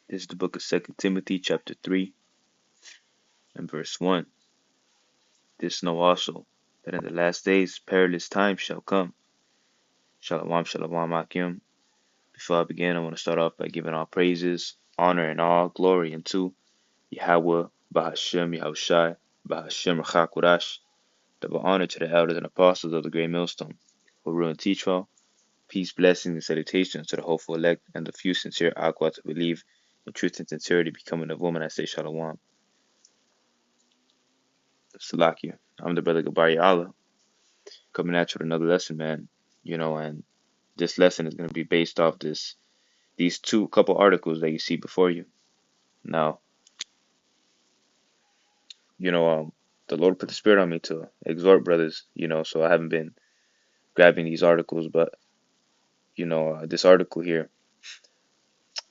This is the book of 2 Timothy chapter 3 and verse 1. This know also, that in the last days perilous times shall come. Shalom, shalom, Akim. Before I begin, I want to start off by giving all praises, honor, and all glory unto Yahweh, Bahashem, Yahushai, Bahashem, Rachakodash. Double honor to the elders and apostles of the great millstone, who rule and teach well. Peace, blessings, and salutations to the hopeful elect and the few sincere Aqua to believe in truth and sincerity, becoming of woman. I say Shalom. Salakia. I'm the brother Gabari Allah, coming at you with another lesson, man. And this lesson is going to be based off these couple articles that you see before you. Now, the Lord put the spirit on me to exhort brothers, so I haven't been grabbing these articles, but, this article here,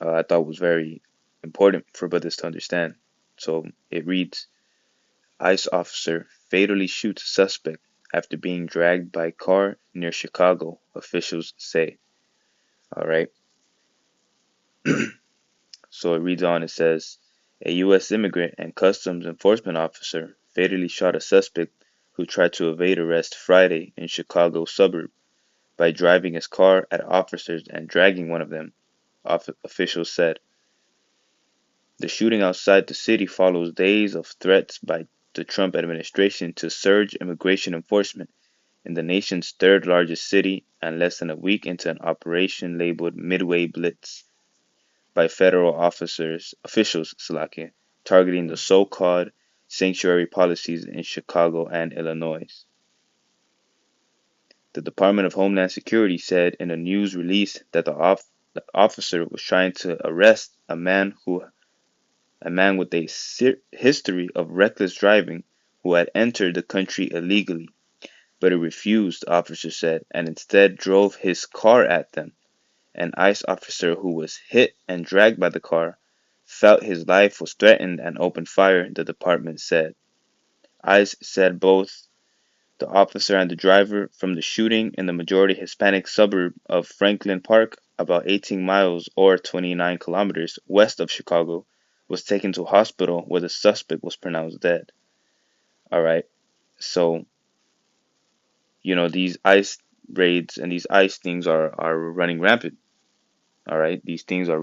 I thought was very important for brothers to understand. So it reads, ICE officer fatally shoots suspect after being dragged by car near Chicago, officials say. All right. So it reads on, it says, a U.S. immigrant and customs enforcement officer fatally shot a suspect who tried to evade arrest Friday in Chicago suburb by driving his car at officers and dragging one of them, officials said. The shooting outside the city follows days of threats by the Trump administration to surge immigration enforcement in the nation's third largest city and less than a week into an operation labeled Midway Blitz by federal officials, targeting the so-called sanctuary policies in Chicago and Illinois. The Department of Homeland Security said in a news release that the officer was trying to arrest a man with a history of reckless driving who had entered the country illegally, but he refused, officers said, and instead drove his car at them. An ICE officer who was hit and dragged by the car felt his life was threatened and opened fire, the department said. ICE said both the officer and the driver from the shooting in the majority Hispanic suburb of Franklin Park, about 18 miles or 29 kilometers west of Chicago, was taken to a hospital where the suspect was pronounced dead. All right. So, these ICE raids and these ICE things are running rampant. All right. These things are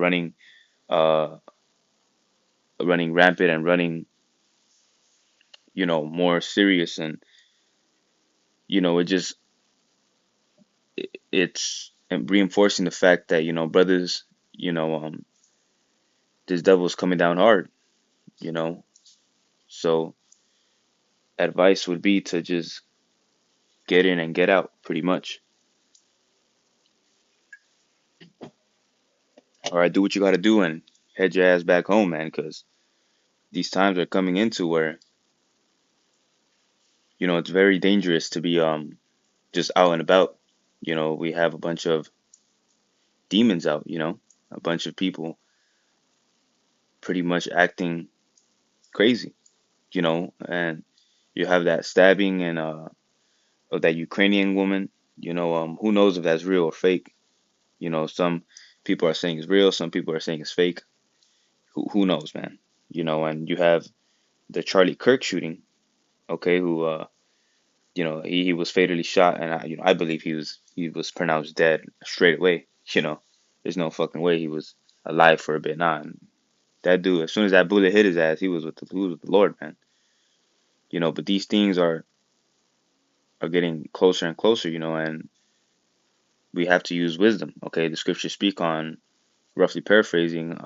uh, running rampant and running, more serious. And, it's reinforcing the fact that, brothers, this devil's coming down hard, you know. So advice would be to just get in and get out, pretty much. All right, do what you got to do and head your ass back home, man, because these times are coming into where, it's very dangerous to be just out and about. We have a bunch of demons out, a bunch of people pretty much acting crazy, and you have that stabbing and of that Ukrainian woman, who knows if that's real or fake. Some people are saying it's real, some people are saying it's fake. Who knows, man? And you have the Charlie Kirk shooting, okay, who he was fatally shot, and I believe he was pronounced dead straight away. There's no fucking way he was alive for a bit. Nah, and that dude, as soon as that bullet hit his ass, he was with the Lord, man. But these things are getting closer and closer, and we have to use wisdom. Okay, the scriptures speak on, roughly paraphrasing,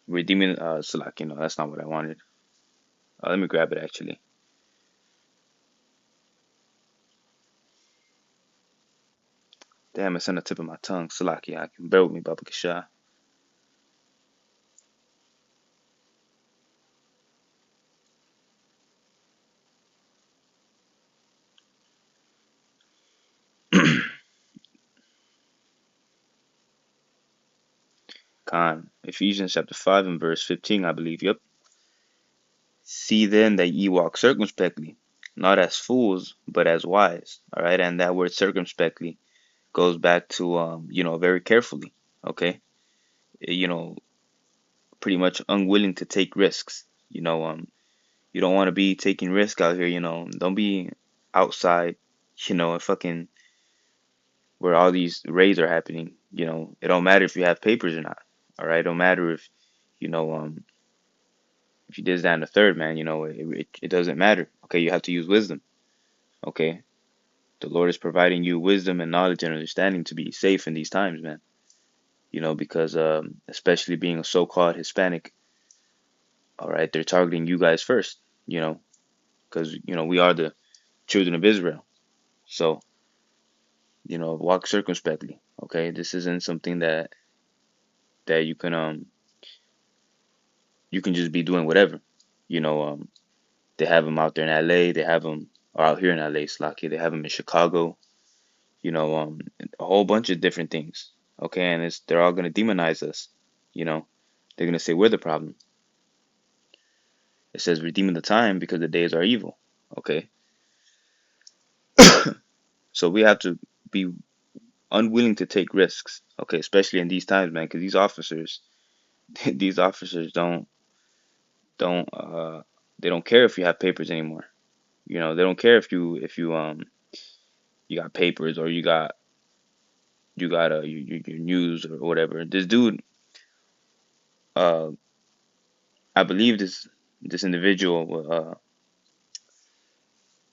redeeming. Salak, that's not what I wanted. Let me grab it actually. Damn, it's on the tip of my tongue. Salaki, I can bear with me, Baba Kasha. Khan. Ephesians chapter 5 and verse 15, I believe. Yep. See then that ye walk circumspectly, not as fools, but as wise. All right. And that word circumspectly goes back to, very carefully. Okay, you know, pretty much unwilling to take risks. You don't want to be taking risk out here. Don't be outside. And fucking where all these raids are happening. It don't matter if you have papers or not. All right, it don't matter if you did that in the third, man. It doesn't matter. Okay, you have to use wisdom. Okay, the Lord is providing you wisdom and knowledge and understanding to be safe in these times, man. Because especially being a so-called Hispanic, all right, they're targeting you guys first. You know, because we are the children of Israel. So walk circumspectly. Okay, this isn't something that you can just be doing whatever. You know, they have them out there in L.A. They have them or out here in L.A. Slocky. They have them in Chicago. A whole bunch of different things. Okay, and they're all gonna demonize us. You know, they're gonna say we're the problem. It says redeeming the time because the days are evil. Okay, so we have to be unwilling to take risks. Okay, especially in these times, man, because these officers, these officers don't they don't care if you have papers anymore. They don't care if you got papers or you got your news or whatever. This dude, uh, I believe this individual,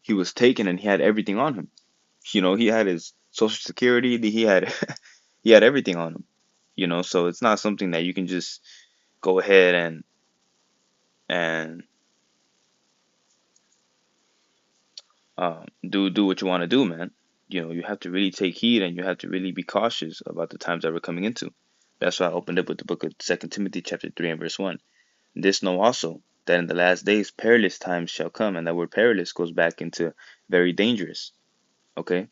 he was taken and he had everything on him. He had his social security. He had he had everything on him. So it's not something that you can just go ahead and do what you want to do, man. You have to really take heed and you have to really be cautious about the times that we're coming into. That's why I opened up with the book of Second Timothy chapter 3 and verse 1. This know also that in the last days perilous times shall come, and that word perilous goes back into very dangerous. Okay?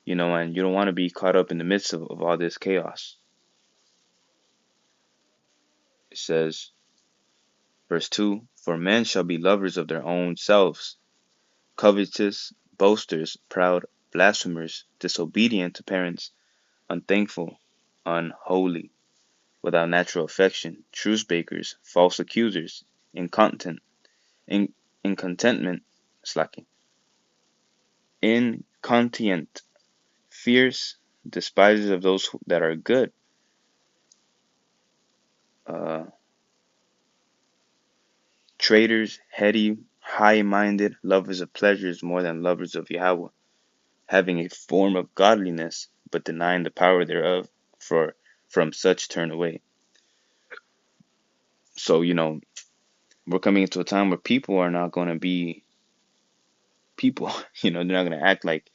And you don't want to be caught up in the midst of all this chaos. It says, verse 2, for men shall be lovers of their own selves, covetous, boasters, proud, blasphemers, disobedient to parents, unthankful, unholy, without natural affection, truce breakers, false accusers, incontinent, in, incontentment, slacking, incontinent, fierce, despisers of those that are good, uh, traitors, heady, high-minded, lovers of pleasures more than lovers of Yahweh, having a form of godliness, but denying the power thereof, for from such turn away. So, we're coming into a time where people are not going to be people. They're not going to act like,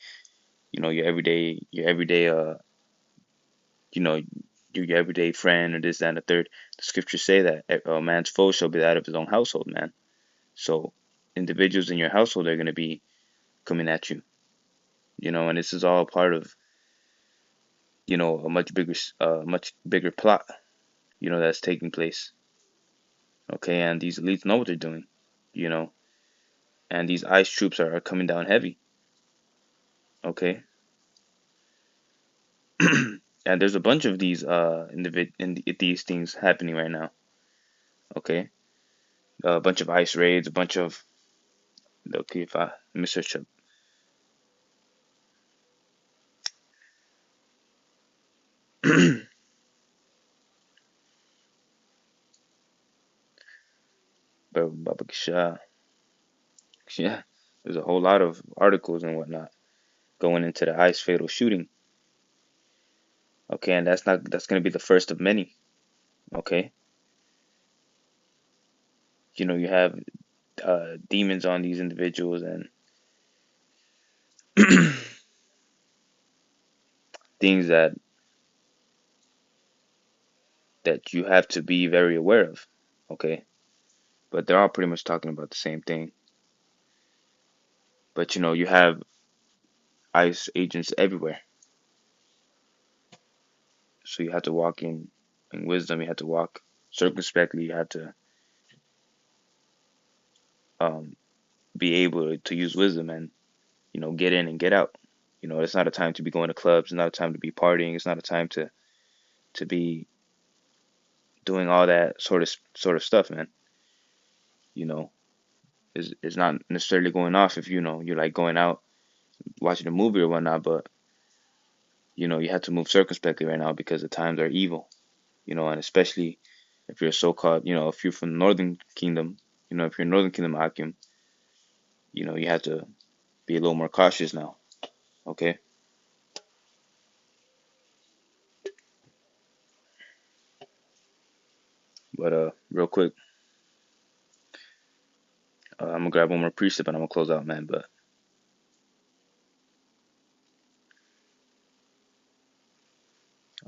your everyday, you know, your everyday friend or this, that, and the third. The scriptures say that a man's foe shall be that of his own household, man. So, individuals in your household are going to be coming at you, and this is all part of, a much bigger plot, that's taking place. Okay, and these elites know what they're doing, you know, and these ICE troops are coming down heavy. Okay, and there's a bunch of these these things happening right now. Okay, a bunch of ICE raids, a bunch of okay, if I let me search up. Baba Kisha, yeah, there's a whole lot of articles and whatnot going into the ICE fatal shooting. Okay, and that's gonna be the first of many. Okay, you have demons on these individuals and things that you have to be very aware of. Okay, but they're all pretty much talking about the same thing. But you have ICE agents everywhere, so you have to walk in wisdom. You have to walk circumspectly. You have to um, be able to use wisdom and get in and get out. You know, it's not a time to be going to clubs. It's not a time to be partying. It's not a time to be doing all that sort of stuff, man. You know, it's not necessarily going off if you know you're like going out watching a movie or whatnot, but you know you have to move circumspectly right now because the times are evil. You know, and especially if you're so-called, you know, if you're from the Northern Kingdom, you know, if you're Northern Kingdom Akim, you know, you have to be a little more cautious now. Okay, but real quick, I'm gonna grab one more precept and I'm gonna close out, man. But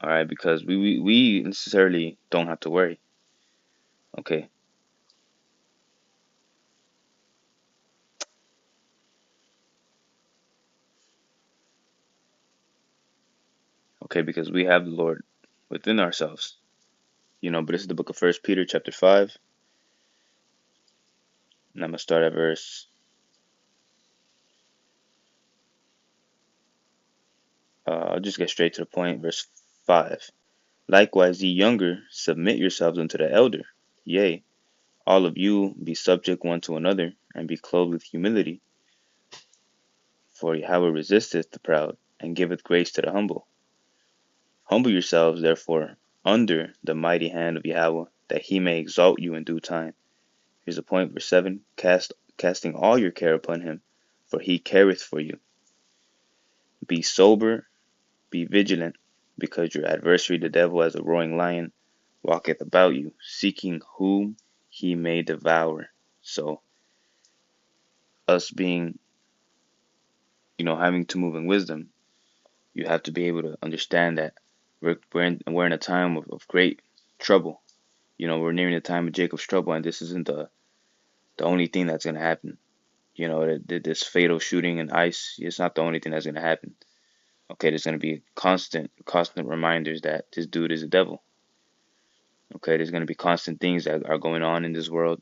all right, because we necessarily don't have to worry. Okay, okay, because we have the Lord within ourselves. You know, but this is the book of First Peter, chapter 5, and I'm gonna start at verse. I'll just get straight to the point. Verse 5. Likewise, ye younger, submit yourselves unto the elder. Yea, all of you be subject one to another, and be clothed with humility. For Yahweh resisteth the proud, and giveth grace to the humble. Humble yourselves, therefore, under the mighty hand of Yahweh, that he may exalt you in due time. Here's a point, verse 7. Casting all your care upon him, for he careth for you. Be sober, be vigilant, because your adversary the devil as a roaring lion walketh about you, seeking whom he may devour. So us being, you know, having to move in wisdom, you have to be able to understand that we're in a time of great trouble. You know, we're nearing the time of Jacob's trouble, and this isn't the only thing that's gonna happen. You know, this fatal shooting in ICE, it's not the only thing that's gonna happen. Okay, there's gonna be constant reminders that this dude is a devil. Okay, there's gonna be constant things that are going on in this world.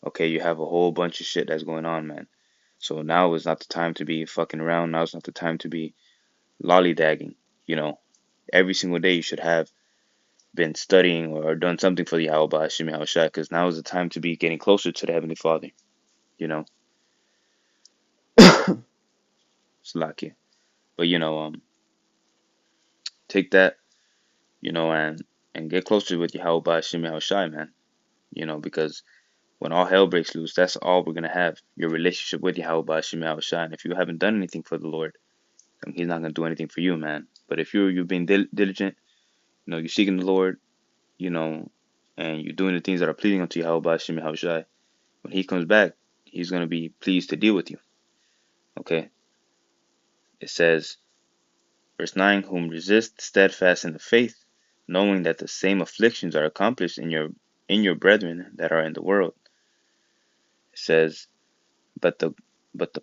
Okay, you have a whole bunch of shit that's going on, man. So now is not the time to be fucking around. Now is not the time to be lollygagging. You know, every single day you should have been studying or done something for the Yahweh Shimi Haushai, because now is the time to be getting closer to the Heavenly Father. You know, Salakia. But you know, take that, you know, and get closer with Yahweh Shimi Haushai, man. You know, because when all hell breaks loose, that's all we're gonna have. Your relationship with Yahweh Shimi Haushai. And if you haven't done anything for the Lord, then He's not gonna do anything for you, man. But if you're being diligent, you know, you're seeking the Lord, you know, and you're doing the things that are pleasing unto Yahweh Shimi Haushai, when He comes back, He's gonna be pleased to deal with you. Okay. It says, verse 9, whom resist steadfast in the faith, knowing that the same afflictions are accomplished in your brethren that are in the world. It says, but the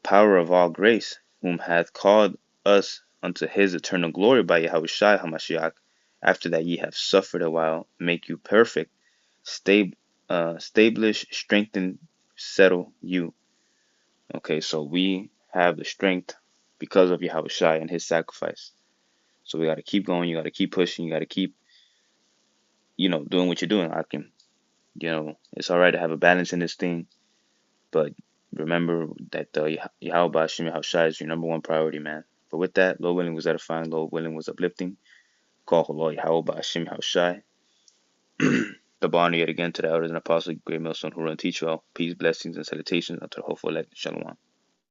power of all grace, whom hath called us unto his eternal glory by Yahushua Hamashiach, after that ye have suffered a while, make you perfect, establish, strengthen, settle you. Okay, so we have the strength because of Yahushua and his sacrifice. So we got to keep going. You got to keep pushing. You got to keep, you know, doing what you're doing. You know, it's all right to have a balance in this thing, but remember that Yahweh Shem Yahushua is your number one priority, man. But with that, Lord willing was edifying. Lord willing was uplifting. Call Lord Yahweh Shem Yahushua. The bond yet again to the elders and apostles, great millstone who run teach you all. Peace, blessings, and salutations unto the hopeful elect. Shalom.